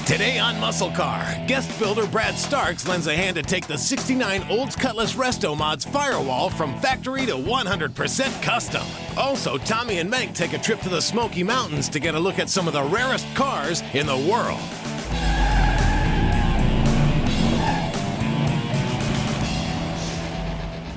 Today on MuscleCar, guest builder Brad Starks lends a hand to take the '69 Olds Cutlass Restomod's Firewall from factory to 100% custom. Also, Tommy and Mank take a trip to the Smoky Mountains to get a look at some of the rarest cars in the world.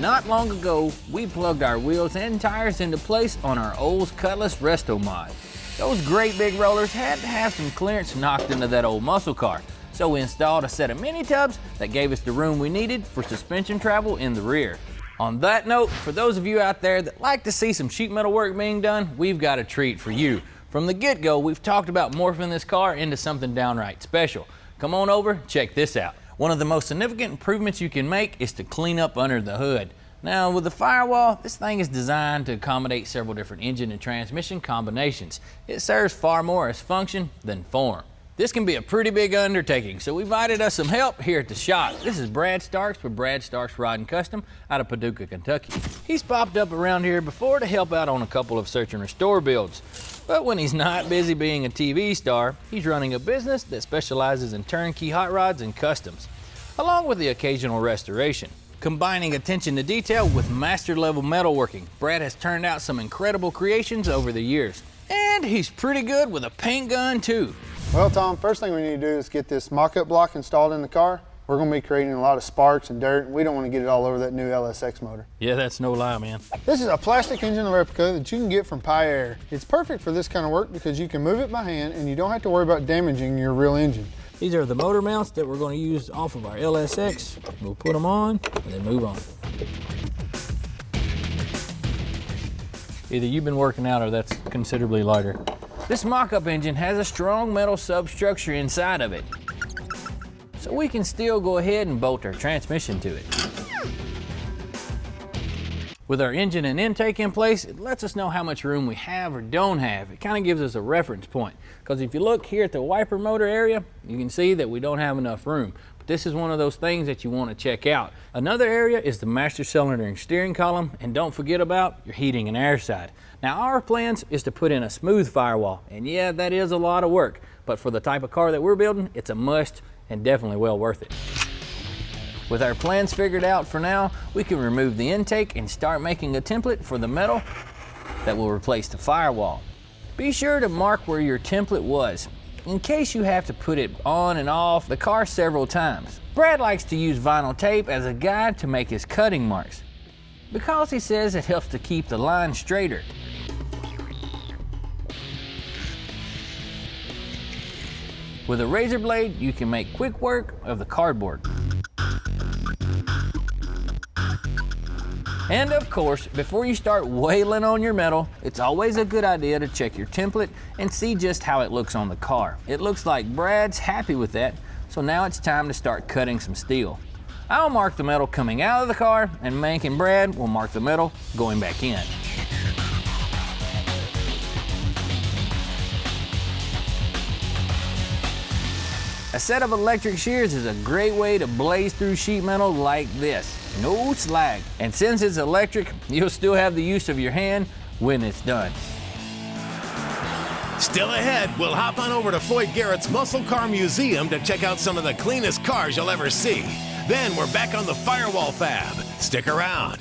Not long ago, we plugged our wheels and tires into place on our Olds Cutlass Restomod. Those great big rollers had to have some clearance knocked into that old muscle car, so we installed a set of mini tubs that gave us the room we needed for suspension travel in the rear. On that note, for those of you out there that like to see some sheet metal work being done, we've got a treat for you. From the get-go, we've talked about morphing this car into something downright special. Come on over, check this out. One of the most significant improvements you can make is to clean up under the hood. Now, with the Firewall, this thing is designed to accommodate several different engine and transmission combinations. It serves far more as function than form. This can be a pretty big undertaking, so we invited us some help here at the shop. This is Brad Starks with Brad Starks Rod and Custom out of Paducah, Kentucky. He's popped up around here before to help out on a couple of search and restore builds. But when he's not busy being a TV star, he's running a business that specializes in turnkey hot rods and customs, along with the occasional restoration. Combining attention to detail with master-level metalworking, Brad has turned out some incredible creations over the years. And he's pretty good with a paint gun, too. Well, Tom, first thing we need to do is get this mock-up block installed in the car. We're going to be creating a lot of sparks and dirt, and we don't want to get it all over that new LSX motor. Yeah, that's no lie, man. This is a plastic engine replica that you can get from Air. It's perfect for this kind of work because you can move it by hand and you don't have to worry about damaging your real engine. These are the motor mounts that we're going to use off of our LSX. We'll put them on and then move on. Either you've been working out or that's considerably lighter. This mock-up engine has a strong metal substructure inside of it, so we can still go ahead and bolt our transmission to it. With our engine and intake in place, it lets us know how much room we have or don't have. It kind of gives us a reference point, because if you look here at the wiper motor area, you can see that we don't have enough room. But this is one of those things that you want to check out. Another area is the master cylinder and steering column, and don't forget about your heating and air side. Now, our plans is to put in a smooth firewall, and yeah, that is a lot of work, but for the type of car that we're building, it's a must and definitely well worth it. With our plans figured out for now, we can remove the intake and start making a template for the metal that will replace the firewall. Be sure to mark where your template was, in case you have to put it on and off the car several times. Brad likes to use vinyl tape as a guide to make his cutting marks, because he says it helps to keep the line straighter. With a razor blade, you can make quick work of the cardboard. And of course, before you start wailing on your metal, it's always a good idea to check your template and see just how it looks on the car. It looks like Brad's happy with that, so now it's time to start cutting some steel. I'll mark the metal coming out of the car, and Mank and Brad will mark the metal going back in. A set of electric shears is a great way to blaze through sheet metal like this. No slag. And since it's electric, you'll still have the use of your hand when it's done. Still ahead, we'll hop on over to Floyd Garrett's MuscleCar Museum to check out some of the cleanest cars you'll ever see. Then we're back on the Firewall Fab. Stick around.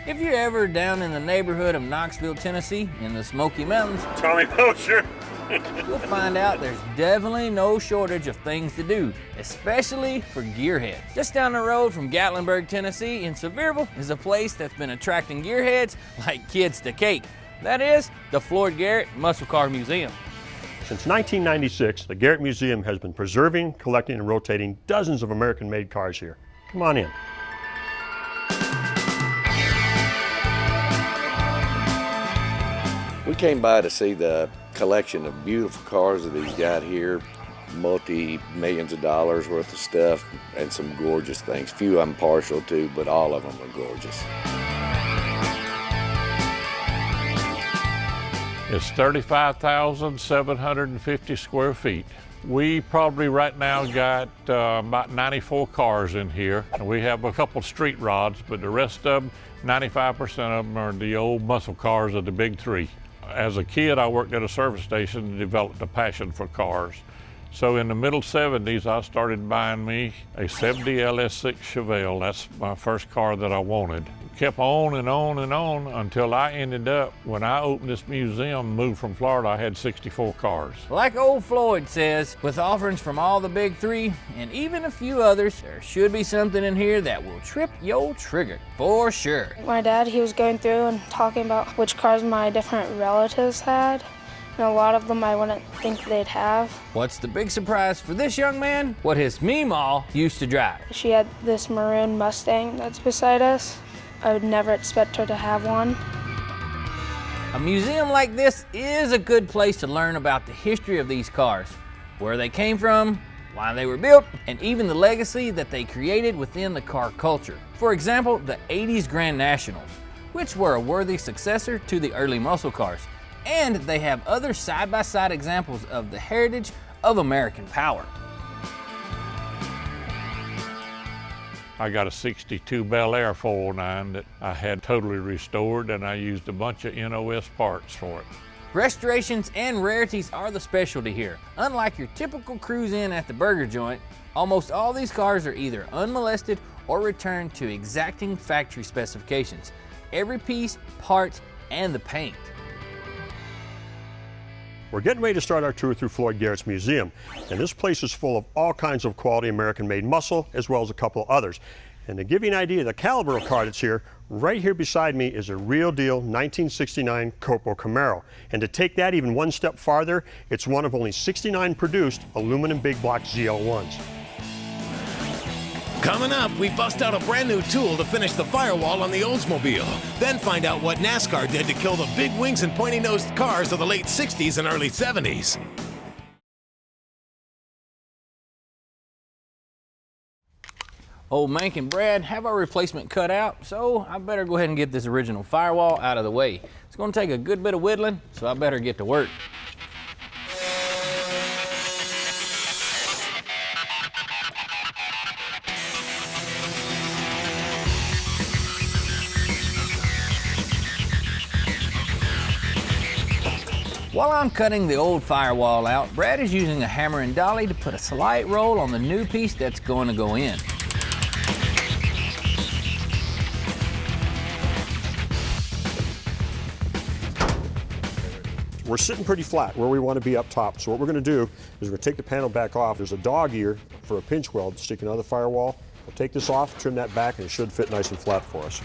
If you're ever down in the neighborhood of Knoxville, Tennessee, in the Smoky Mountains, Tommy Poacher. you'll find out there's definitely no shortage of things to do, especially for gearheads. Just down the road from Gatlinburg, Tennessee, in Sevierville, is a place that's been attracting gearheads like kids to cake. That is the Floyd Garrett MuscleCar Museum. Since 1996, the Garrett Museum has been preserving, collecting, and rotating dozens of American-made cars here. Come on in. We came by to see the collection of beautiful cars that he's got here, multi-millions of dollars worth of stuff, and some gorgeous things. Few I'm partial to, but all of them are gorgeous. It's 35,750 square feet. We probably right now got about 94 cars in here. We have a couple street rods, but the rest of them, 95% of them are the old muscle cars of the big three. As a kid, I worked at a service station and developed a passion for cars. So in the middle 70s, I started buying me a 70 LS6 Chevelle. That's my first car that I wanted. Kept on and on and on until I ended up, when I opened this museum, moved from Florida, I had 64 cars. Like old Floyd says, with offerings from all the big three and even a few others, there should be something in here that will trip your trigger, for sure. My dad, he was going through and talking about which cars my different relatives had. And a lot of them I wouldn't think they'd have. What's the big surprise for this young man? What his meemaw used to drive. She had this maroon Mustang that's beside us. I would never expect her to have one. A museum like this is a good place to learn about the history of these cars, where they came from, why they were built, and even the legacy that they created within the car culture. For example, the 80s Grand Nationals, which were a worthy successor to the early muscle cars. And they have other side-by-side examples of the heritage of American power. I got a 62 Bel Air 409 that I had totally restored, and I used a bunch of NOS parts for it. Restorations and rarities are the specialty here. Unlike your typical cruise-in at the burger joint, almost all these cars are either unmolested or returned to exacting factory specifications. Every piece, part, and the paint. We're getting ready to start our tour through Floyd Garrett's museum, and this place is full of all kinds of quality American-made muscle, as well as a couple of others. And to give you an idea of the caliber of car that's here, right here beside me is a real deal 1969 Corpo Camaro. And to take that even one step farther, it's one of only 69 produced aluminum big block ZL1s. Coming up, we bust out a brand new tool to finish the Firewall on the Oldsmobile. Then find out what NASCAR did to kill the big wings and pointy-nosed cars of the late 60s and early 70s. Old Mank and Brad have our replacement cut out, so I better go ahead and get this original Firewall out of the way. It's going to take a good bit of whittling, so I better get to work. While I'm cutting the old Firewall out, Brad is using a hammer and dolly to put a slight roll on the new piece that's going to go in. We're sitting pretty flat where we want to be up top. So what we're going to do is we're going to take the panel back off. There's a dog ear for a pinch weld sticking out of the Firewall. We'll take this off, trim that back, and it should fit nice and flat for us.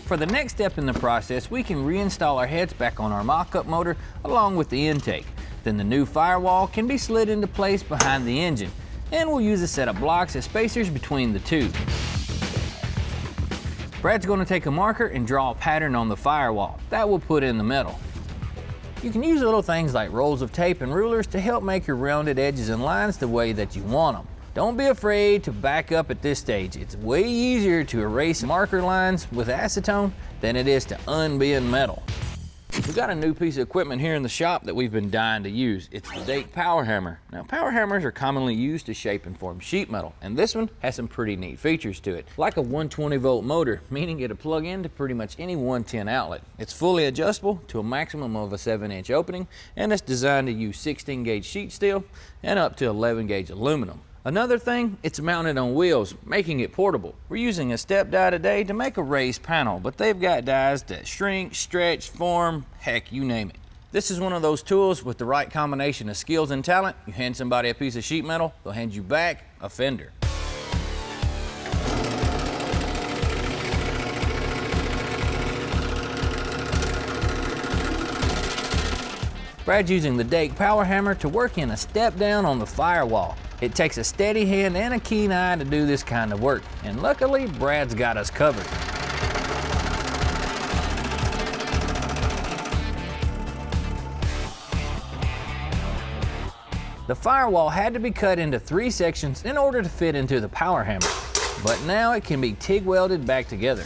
For the next step in the process, we can reinstall our heads back on our mock-up motor along with the intake. Then the new Firewall can be slid into place behind the engine, and we'll use a set of blocks as spacers between the two. Brad's going to take a marker and draw a pattern on the Firewall that we'll put in the metal. You can use little things like rolls of tape and rulers to help make your rounded edges and lines the way that you want them. Don't be afraid to back up at this stage. It's way easier to erase marker lines with acetone than it is to unbend metal. We've got a new piece of equipment here in the shop that we've been dying to use. It's the Dake power hammer. Now, power hammers are commonly used to shape and form sheet metal, and this one has some pretty neat features to it. Like a 120-volt motor, meaning it'll plug into pretty much any 110 outlet. It's fully adjustable to a maximum of a 7-inch opening, and it's designed to use 16-gauge sheet steel and up to 11-gauge aluminum. Another thing, it's mounted on wheels, making it portable. We're using a step die today to make a raised panel, but they've got dies that shrink, stretch, form, heck, you name it. This is one of those tools with the right combination of skills and talent. You hand somebody a piece of sheet metal, they'll hand you back a fender. Brad's using the Dake power hammer to work in a step down on the Firewall. It takes a steady hand and a keen eye to do this kind of work, and luckily Brad's got us covered. The firewall had to be cut into 3 sections in order to fit into the power hammer, but now it can be TIG welded back together.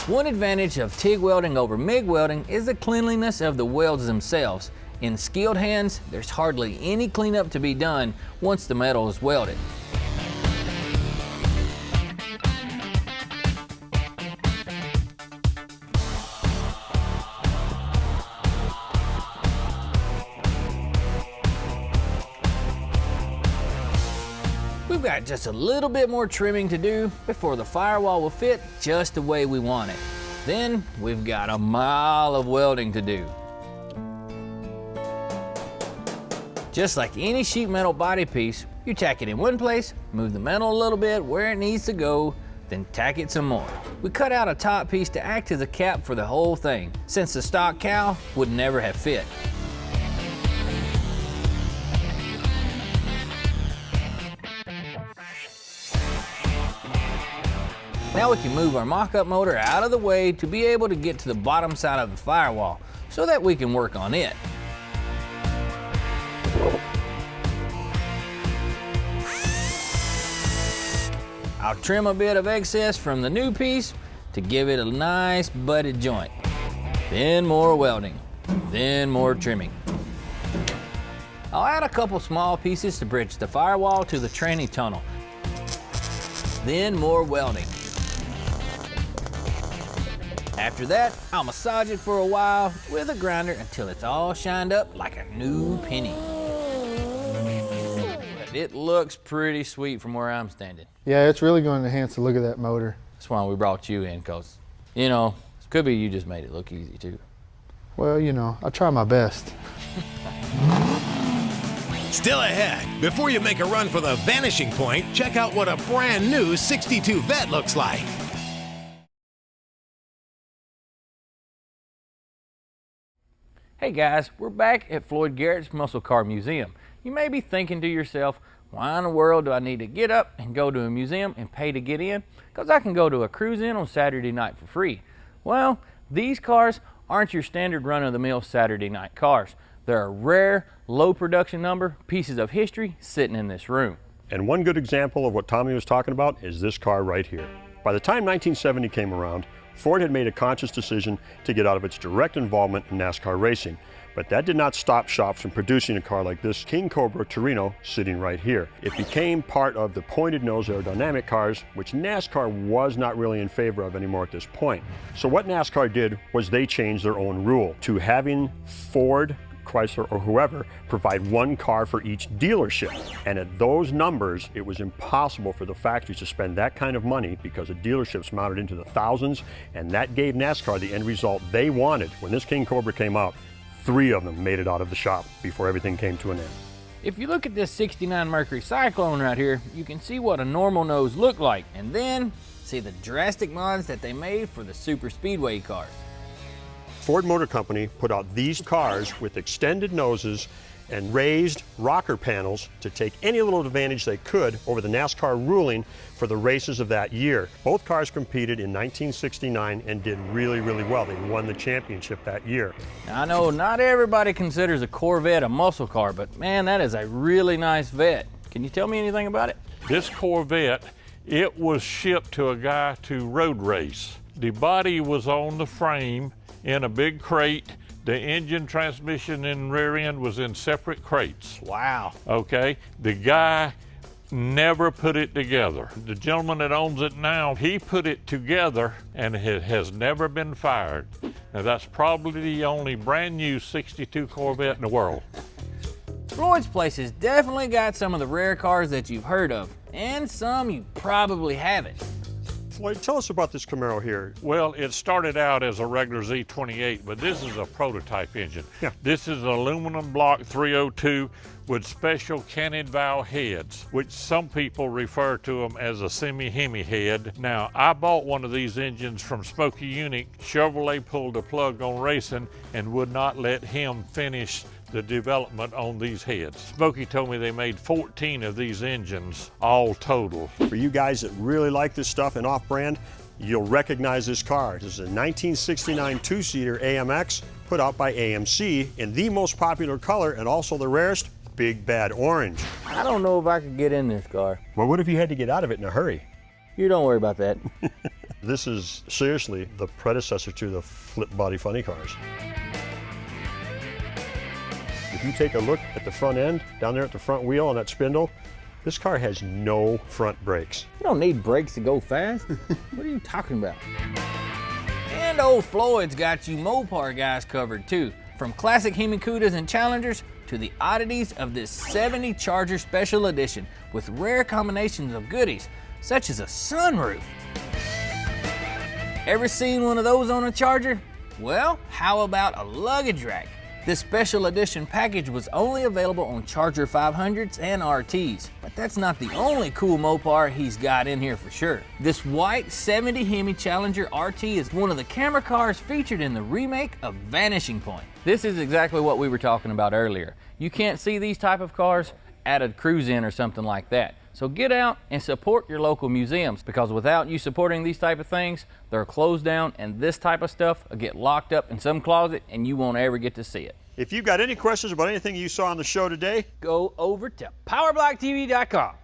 One advantage of TIG welding over MIG welding is the cleanliness of the welds themselves. In skilled hands, there's hardly any cleanup to be done once the metal is welded. We've got just a little bit more trimming to do before the firewall will fit just the way we want it. Then we've got a mile of welding to do. Just like any sheet metal body piece, you tack it in one place, move the metal a little bit where it needs to go, then tack it some more. We cut out a top piece to act as a cap for the whole thing, since the stock cowl would never have fit. Now we can move our mock-up motor out of the way to be able to get to the bottom side of the firewall so that we can work on it. I'll trim a bit of excess from the new piece to give it a nice butted joint. Then more welding, then more trimming. I'll add a couple small pieces to bridge the firewall to the tranny tunnel. Then more welding. After that, I'll massage it for a while with a grinder until it's all shined up like a new penny. But it looks pretty sweet from where I'm standing. Yeah, it's really going to enhance the look of that motor. That's why we brought you in, because, you know, it could be you just made it look easy too. Well, you know, I try my best. Still ahead, before you make a run for the vanishing point, check out what a brand new 62 Vet looks like. Hey guys, we're back at Floyd Garrett's Muscle Car Museum. You may be thinking to yourself, why in the world do I need to get up and go to a museum and pay to get in? Because I can go to a cruise-in on Saturday night for free. Well, these cars aren't your standard run-of-the-mill Saturday night cars. There are rare, low production number pieces of history sitting in this room. And one good example of what Tommy was talking about is this car right here. By the time 1970 came around, Ford had made a conscious decision to get out of its direct involvement in NASCAR racing, but that did not stop shops from producing a car like this King Cobra Torino sitting right here. It became part of the pointed nose aerodynamic cars, which NASCAR was not really in favor of anymore at this point. So what NASCAR did was they changed their own rule to having Ford, Chrysler, or whoever provide one car for each dealership. And at those numbers, it was impossible for the factories to spend that kind of money because the dealerships mounted into the thousands, and that gave NASCAR the end result they wanted. When this King Cobra came out, 3 of them made it out of the shop before everything came to an end. If you look at this 69 Mercury Cyclone right here, you can see what a normal nose looked like, and then see the drastic mods that they made for the super speedway cars. Ford Motor Company put out these cars with extended noses and raised rocker panels to take any little advantage they could over the NASCAR ruling for the races of that year. Both cars competed in 1969 and did really, really well. They won the championship that year. Now, I know not everybody considers a Corvette a muscle car, but man, that is a really nice vet. Can you tell me anything about it? This Corvette, it was shipped to a guy to road race. The body was on the frame in a big crate. The engine, transmission, and rear end was in separate crates. Wow. Okay, the guy never put it together. The gentleman that owns it now, he put it together and it has never been fired. Now that's probably the only brand new 62 Corvette in the world. Floyd's place has definitely got some of the rare cars that you've heard of, and some you probably haven't. Floyd, tell us about this Camaro here. Well, it started out as a regular Z28, but this is a prototype engine. Yeah. This is an aluminum block 302 with special canted valve heads, which some people refer to them as a semi-Hemi head. Now, I bought one of these engines from Smoky Unique. Chevrolet pulled the plug on racing and would not let him finish the development on these heads. Smoky told me they made 14 of these engines all total. For you guys that really like this stuff and off-brand, you'll recognize this car. This is a 1969 two-seater AMX put out by AMC in the most popular color and also the rarest big bad orange. I don't know if I could get in this car. Well, what if you had to get out of it in a hurry? You don't worry about that. This is seriously the predecessor to the flip body funny cars. If you take a look at the front end, down there at the front wheel on that spindle, this car has no front brakes. You don't need brakes to go fast. What are you talking about? And old Floyd's got you Mopar guys covered too. From classic Hemi Cudas and Challengers to the oddities of this 70 Charger Special Edition with rare combinations of goodies, such as a sunroof. Ever seen one of those on a Charger? Well, how about a luggage rack? This special edition package was only available on Charger 500s and RTs, but that's not the only cool Mopar he's got in here for sure. This white 70 Hemi Challenger RT is one of the camera cars featured in the remake of Vanishing Point. This is exactly what we were talking about earlier. You can't see these type of cars at a cruise-in or something like that. So get out and support your local museums, because without you supporting these type of things, they're closed down and this type of stuff will get locked up in some closet and you won't ever get to see it. If you've got any questions about anything you saw on the show today, Go over to PowerBlockTV.com.